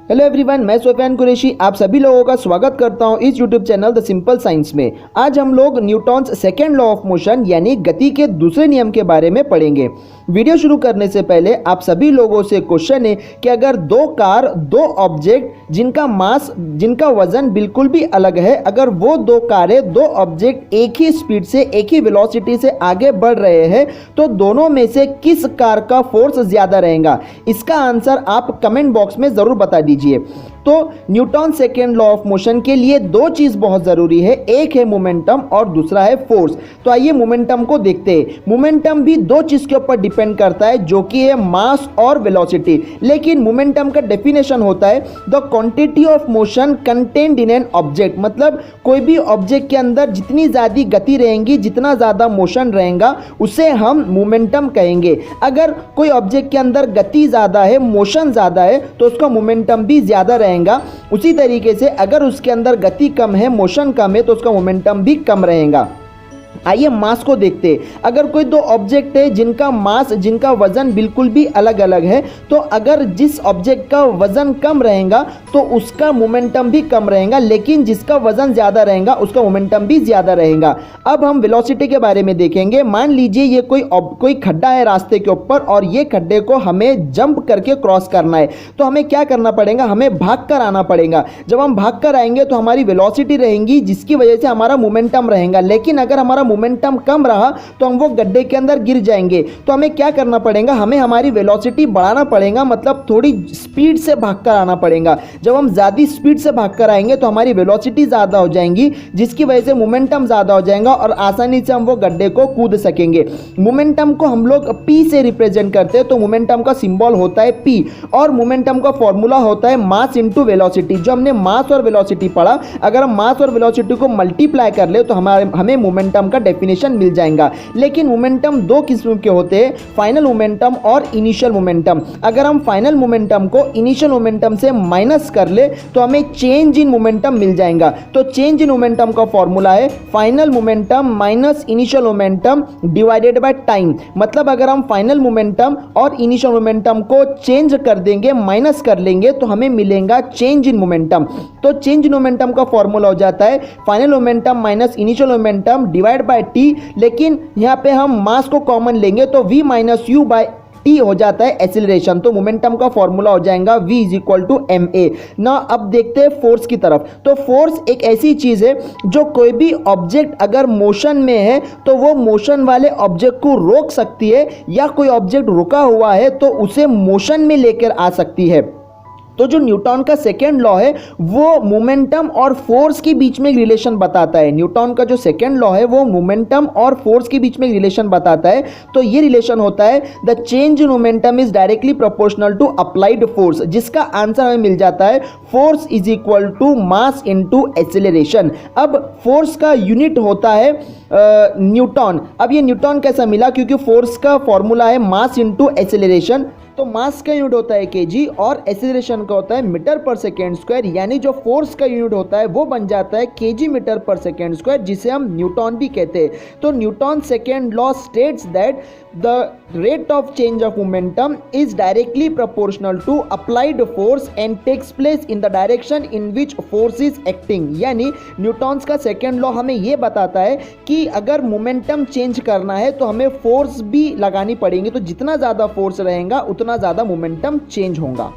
Hello everyone, मैं सोफियान कुरैशी आप सभी लोगों का स्वागत करता हूं इस YouTube channel the simple science में। आज हम लोग Newton's second law of motion यानी गति के दूसरे नियम के बारे में पढ़ेंगे। वीडियो शुरू करने से पहले आप सभी लोगों से क्वेश्चन है कि अगर दो कार, दो ऑब्जेक्ट जिनका मास, जिनका वजन बिल्कुल भी अलग है, अगर वो दो कारें, दो ऑब्जेक्ट एक ही स्पीड से, एक ही वेलोसिटी से आगे बढ़ रहे हैं, तो दोनों में से किस कार का फोर्स ज्यादा रहेगा? इसका आंसर आप कमेंट बॉक्स में जरूर बता दीजिए। तो Newton second law of motion के लिए दो चीज बहुत जरूरी है, एक है मोमेंटम और दूसरा है फोर्स। तो आइए मोमेंटम को देखते हैं। मोमेंटम भी दो चीज के ऊपर डिपेंड करता है, जो कि है मास और वेलोसिटी। लेकिन मोमेंटम का डेफिनेशन होता है the quantity of motion contained in an object. मतलब कोई भी ऑब्जेक्ट के अंदर जितनी ज्यादा गति रहेगी, जितना ज्यादा मोशन रहेगा, उसे हम मोमेंटम कहेंगे। अगर कोई ऑब्जेक्ट के अंदर गति ज्यादा है, मोशन ज्यादा है, तो उसका मोमेंटम भी ज्यादा रहेगा। उसी तरीके से अगर उसके अंदर गति कम है, मोशन कम है, तो उसका मोमेंटम भी कम रहेगा। आइए मास को देखते हैं। अगर कोई दो ऑब्जेक्ट है जिनका मास, जिनका वजन बिल्कुल भी अलग अलग है, तो अगर जिस ऑब्जेक्ट का वजन कम रहेगा तो उसका मोमेंटम भी कम रहेगा, लेकिन जिसका वजन ज्यादा रहेगा उसका मोमेंटम भी ज्यादा रहेगा। अब हम वेलोसिटी के बारे में देखेंगे। मान लीजिए ये कोई खड्डा है रास्ते के ऊपर और ये खड्डे को हमें जंप करके क्रॉस करना है, तो हमें क्या करना पड़ेगा? हमें भाग कर आना पड़ेगा। जब हम भाग कर आएंगे तो हमारी वेलोसिटी रहेगी, जिसकी वजह से हमारा मोमेंटम रहेगा। लेकिन अगर हमारा मोमेंटम कम रहा तो हम वो गड्ढे के अंदर गिर जाएंगे। तो हमें क्या करना पड़ेगा? हमें हमारी वेलोसिटी बढ़ाना पड़ेगा, मतलब थोड़ी स्पीड से भागकर आना पड़ेगा। जब हम ज्यादा स्पीड से भागकर आएंगे तो हमारी वेलोसिटी ज्यादा हो जाएगी, जिसकी वजह से मोमेंटम ज्यादा हो जाएगा और आसानी से हम वो गड्ढे को कूद सकेंगे। मोमेंटम को हम लोग पी से रिप्रेजेंट करते हैं, तो मोमेंटम का सिंबल होता है पी, और मोमेंटम का फॉर्मूला होता है मास इंटू वेलोसिटी। जो हमने मास और वेलोसिटी पढ़ा, अगर हम मास और वेलोसिटी को मल्टीप्लाई कर ले तो हमें मोमेंटम का डेफिनेशन मिल जाएगा। लेकिन मोमेंटम दो किस्म के होते हैं, फाइनल मोमेंटम और इनिशियल मोमेंटम। अगर हम फाइनल मोमेंटम को इनिशियल मोमेंटम से माइनस कर ले तो हमें चेंज इन मोमेंटम मिल जाएगा। तो चेंज इन मोमेंटम का फॉर्मूला है final momentum minus initial momentum divided by time. मतलब अगर हम फाइनल मोमेंटम और इनिशियल मोमेंटम को चेंज कर देंगे, माइनस कर लेंगे, तो हमें मिलेगा चेंज इन मोमेंटम। तो चेंज इन मोमेंटम का फॉर्मूला हो जाता है final momentum minus initial momentum divide by T. लेकिन यहां पे हम मास को कॉमन लेंगे तो v minus u by t हो जाता है एक्सीलरेशन। तो मोमेंटम का फॉर्मूला हो जाएगा v is equal to m a. ना अब देखते हैं फोर्स की तरफ। तो फोर्स एक ऐसी चीज है जो कोई भी ऑब्जेक्ट अगर मोशन में है तो वो मोशन वाले ऑब्जेक्ट को रोक सकती है, या कोई ऑब्जेक्ट रुका हुआ है तो उसे मोशन में लेकर आ सकती है। तो जो न्यूटन का सेकेंड लॉ है वो मोमेंटम और फोर्स के बीच में एक रिलेशन बताता है। न्यूटन का जो सेकेंड लॉ है वो मोमेंटम और फोर्स के बीच में एक रिलेशन बताता है। तो ये रिलेशन होता है the change in momentum is directly proportional to applied force, जिसका आंसर हमें मिल जाता है force is equal to mass into acceleration. अब फोर्स का यूनिट होता है न्यूटन। अब ये न्यूटन कैसा मिला? क्योंकि फोर्स का फॉर्मूला है मास इनटू एक्सेलरेशन। तो मास का यूनिट होता है केजी और एक्सेलरेशन का होता है मीटर पर सेकेंड स्क्वायर, यानी जो फोर्स का यूनिट होता है वो बन जाता है KG metre per second square, जिसे हम न्यूटन भी कहते हैं। तो Newton second law states that the rate of change of momentum is directly proportional to applied force and takes place in the direction in which force is acting. यानी Newton का second law हमें ये बताता है कि अगर momentum change करना है तो हमें फोर्स भी लगानी पड़ेगी। तो जितना ज़्यादा फोर्स रहेगा उतना ज़्यादा मोमेंटम चेंज होगा।